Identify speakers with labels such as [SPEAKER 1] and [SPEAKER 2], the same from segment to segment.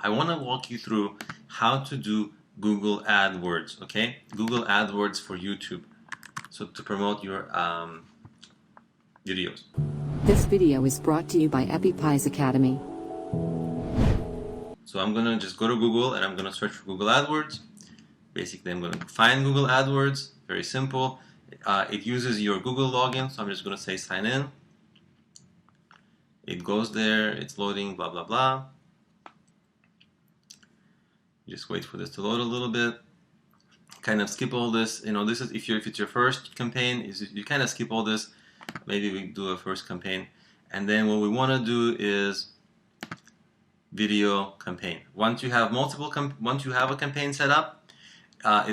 [SPEAKER 1] I want to walk you through how to do Google AdWords, okay? Google AdWords for YouTube, so to promote your videos.
[SPEAKER 2] This video is brought to you by EpiPies Academy.
[SPEAKER 1] So I'm gonna just go to Google and I'm gonna search for Google AdWords. Basically, I'm gonna find Google AdWords. Very simple. It uses your Google login, so I'm just gonna say sign in. It goes there. It's loading. Blah blah blah. Just wait for this to load a little bit. Kind of skip all this. You know, this is if it's your first campaign, you kind of skip all this. Maybe we do a first campaign, and then what we want to do is video campaign. Once you have once you have a campaign set up,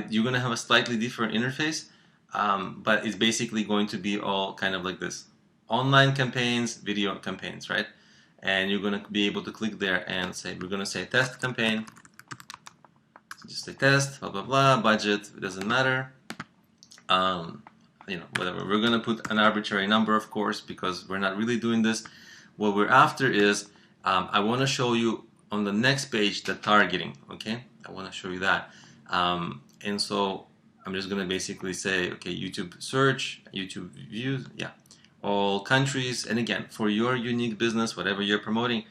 [SPEAKER 1] you're going to have a slightly different interface, but it's basically going to be all kind of like this: online campaigns, video campaigns, right? And you're going to be able to click there and say, we're going to say test campaign. So just say test, blah blah blah, budget, it doesn't matter. You know, whatever. We're going to put an arbitrary number, of course, because we're not really doing this. What we're after is I want to show you on the next page the targeting, okay? I want to show you that. And so I'm just going to basically say, okay, YouTube search, YouTube views, yeah, all countries. And again, for your unique business, whatever you're promoting,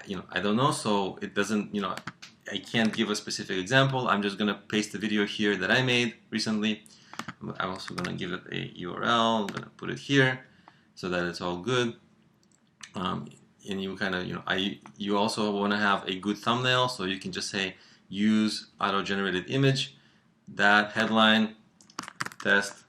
[SPEAKER 1] you know, I don't know, so it doesn't, you know, I can't give a specific example. I'm just going to paste the video here that I made recently. I'm also going to give it a URL. I'm going to put it here so that it's all good. And you kind of, you know, you also want to have a good thumbnail, so you can just say use auto-generated image, that headline, test.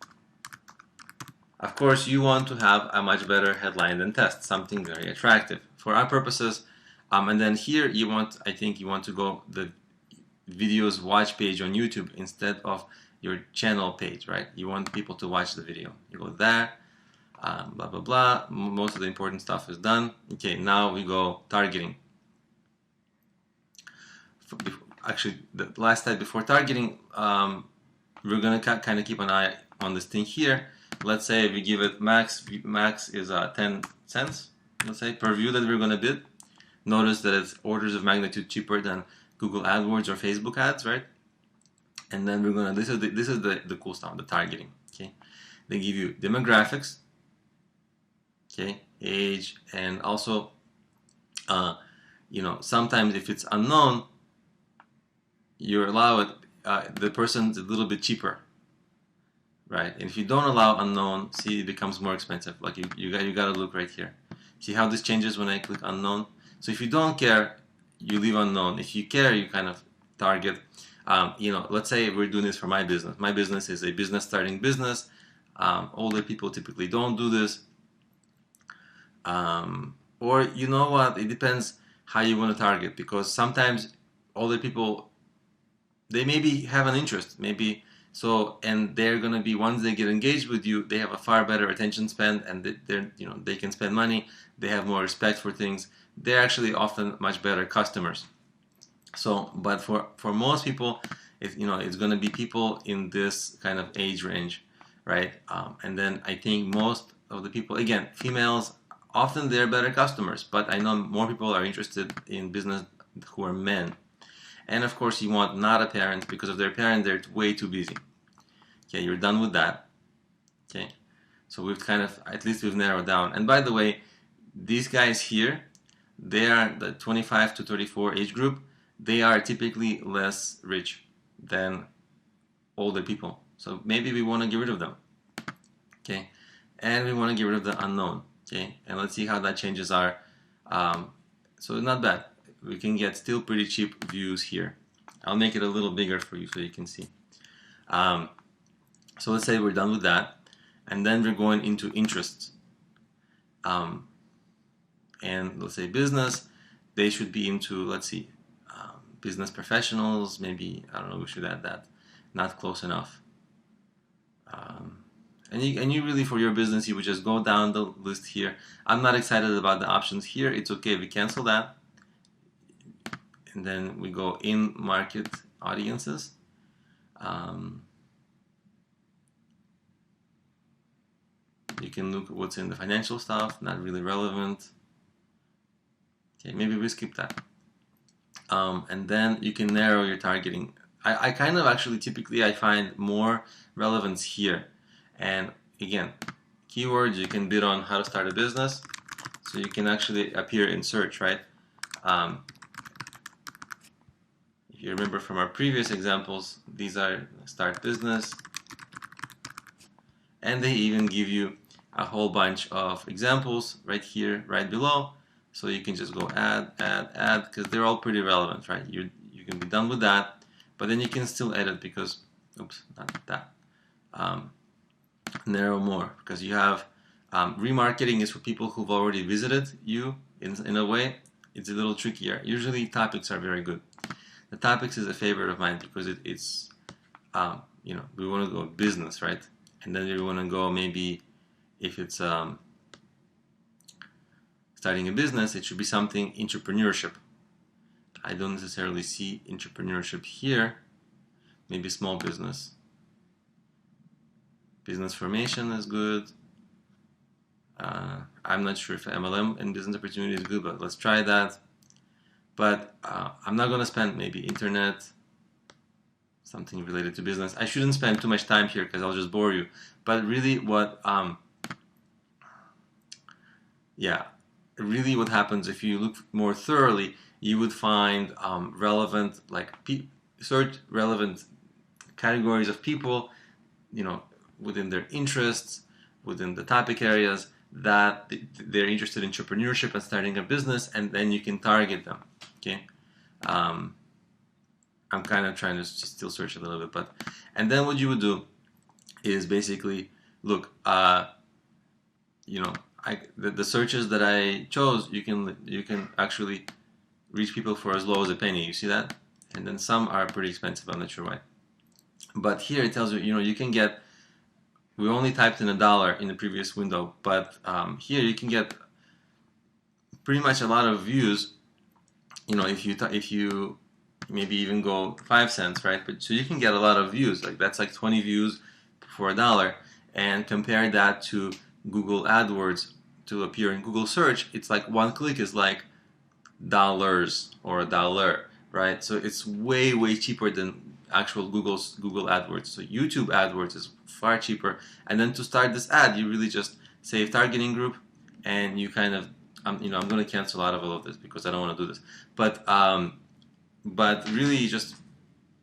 [SPEAKER 1] Of course, you want to have a much better headline than test, something very attractive for our purposes. And then here you want, I think you want to go the videos watch page on YouTube instead of your channel page, right? You want people to watch the video. You go there. Blah blah blah. Most of the important stuff is done. Okay, now we go targeting. Actually, the last step before targeting, we're gonna kind of keep an eye on this thing here. Let's say we give it max is 10 cents. Let's say per view that we're gonna bid. Notice that it's orders of magnitude cheaper than Google AdWords or Facebook ads, right? And then we're gonna this is the cool stuff, the targeting. Okay, they give you demographics. Okay, age, and also, you know, sometimes if it's unknown, you allow it, the person's a little bit cheaper, right? And if you don't allow unknown, see, it becomes more expensive. Like you got to look right here. See how this changes when I click unknown? So if you don't care, you leave unknown. If you care, you kind of target. You know, let's say we're doing this for my business. My business is a business starting business. Older people typically don't do this. Or you know what, it depends how you want to target, because sometimes older people, they maybe have an interest, maybe so, and they're going to be, once they get engaged with you, they have a far better attention span, and they're, you know, they can spend money, they have more respect for things, they're actually often much better customers. So, but for most people, you know, it's going to be people in this kind of age range, right? And then I think most of the people, again, females, often they're better customers, but I know more people are interested in business who are men. And of course, you want not a parent, because if they're a parent, they're way too busy. Okay, you're done with that. Okay, so we've kind of, at least we've narrowed down. And by the way, these guys here, they are the 25 to 34 age group. They are typically less rich than older people. So maybe we want to get rid of them. Okay, and we want to get rid of the unknown. Okay, and let's see how that changes our, so not bad. We can get still pretty cheap views here. I'll make it a little bigger for you so you can see. So let's say we're done with that, and then we're going into interests. And let's say business, they should be into, let's see, business professionals, maybe, I don't know, we should add that. Not close enough. And you really, for your business, you would just go down the list here. I'm not excited about the options here. It's okay, we cancel that. And then we go in market audiences. You can look at what's in the financial stuff, not really relevant. Okay, maybe we skip that. and then you can narrow your targeting. I kind of actually typically I find more relevance here. And again, keywords, you can bid on how to start a business, so you can actually appear in search, right? If you remember from our previous examples, these are start business, and they even give you a whole bunch of examples right here, right below. So you can just go add, because they're all pretty relevant, right? You can be done with that, but then you can still edit because, oops, not that. Narrow more, because you have remarketing is for people who've already visited you in a way. It's a little trickier. Usually topics are very good. The topics is a favorite of mine because it's you know, we want to go business, right? And then we want to go, maybe if it's starting a business, it should be something entrepreneurship. I don't necessarily see entrepreneurship here. Maybe small business. Business formation is good. I'm not sure if MLM and business opportunity is good, but let's try that. But I'm not going to spend maybe internet, something related to business. I shouldn't spend too much time here because I'll just bore you. But really what, really what happens if you look more thoroughly, you would find relevant, like search relevant categories of people, you know, within their interests, within the topic areas that they're interested in entrepreneurship and starting a business, and then you can target them. Okay, I'm kind of trying to still search a little bit, but and then what you would do is basically look, you know, the searches that I chose, you can actually reach people for as low as a penny. You see that? And then some are pretty expensive. I'm not sure why, but here it tells you, you know, you can get. We only typed in $1 in the previous window, but here you can get pretty much a lot of views. You know, if you maybe even go 5 cents, right? But so you can get a lot of views. Like that's like 20 views for $1, and compare that to Google AdWords to appear in Google search. It's like one click is like dollars or $1, right? So it's way cheaper than actual Google AdWords. So YouTube AdWords is far cheaper. And then to start this ad, you really just save targeting group, and you kind of, you know, I'm going to cancel out of all of this because I don't want to do this. But really, just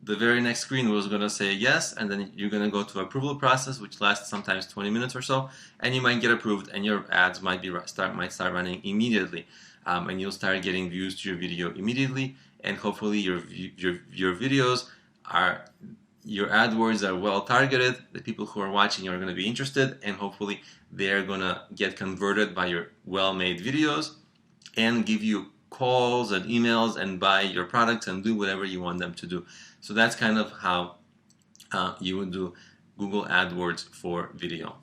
[SPEAKER 1] the very next screen was going to say yes, and then you're going to go to approval process, which lasts sometimes 20 minutes or so, and you might get approved, and your ads might start running immediately, and you'll start getting views to your video immediately, and hopefully your videos are, your AdWords are well targeted. The people who are watching are going to be interested, and hopefully they're going to get converted by your well-made videos and give you calls and emails and buy your products and do whatever you want them to do. So that's kind of how you would do Google AdWords for video.